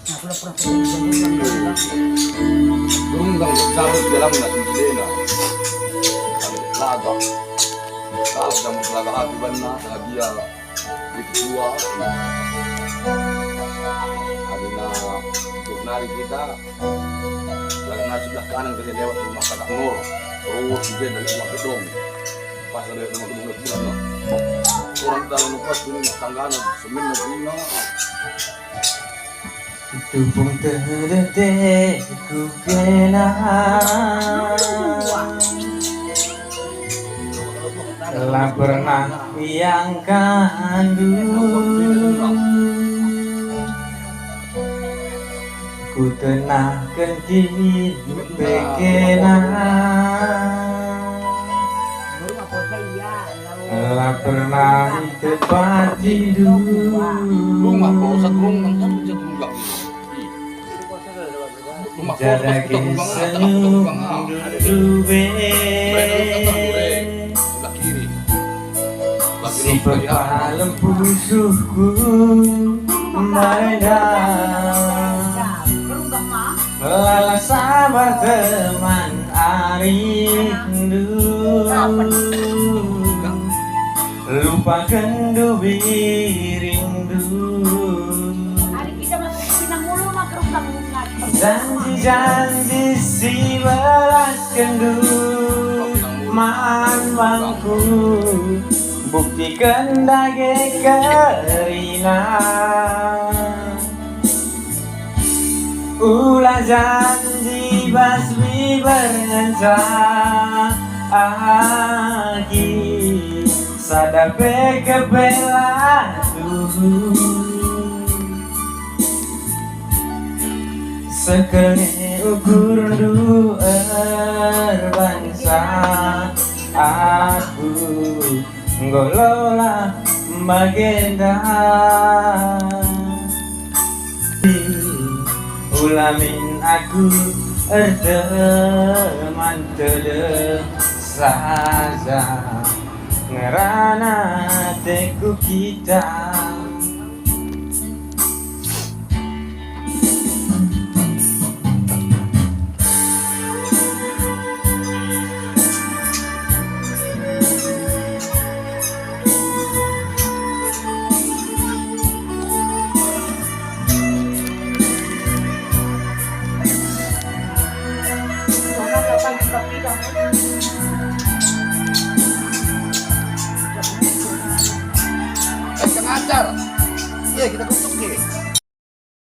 Burung kang cabut dalam nasi jena. Laga. Kalau kamu laga hati benar, dia itu tua. Adina untuk nari kita, laga sebelah kanan kita lewat rumah Kakak Nur. Terus juga dari rumah gedung. Pas dari rumah gedung itu bilang, orang dalam lepas ini tanggana semin negerinya. Tubung terdetik ku kenal, telah pernah yang kandung. Ku tenahkan kini bekenal, telah pernah di tempat tidur. Rumah bosan rumah kan bisa tunggang. Jaga senyum dudube Sebelah kiri. si pepalem pusuhku meredam, lelah sabar teman arindu, lupakan dubi rindu. Janji-janji si belas kendu maan bangku, buktikan dage kerina. Ulah janji basmi berencana agi, sadape kebela tuhu. Sekali ukur bangsa aku ngolola bagenda ulamin aku teman tede saja ngerana teku kita.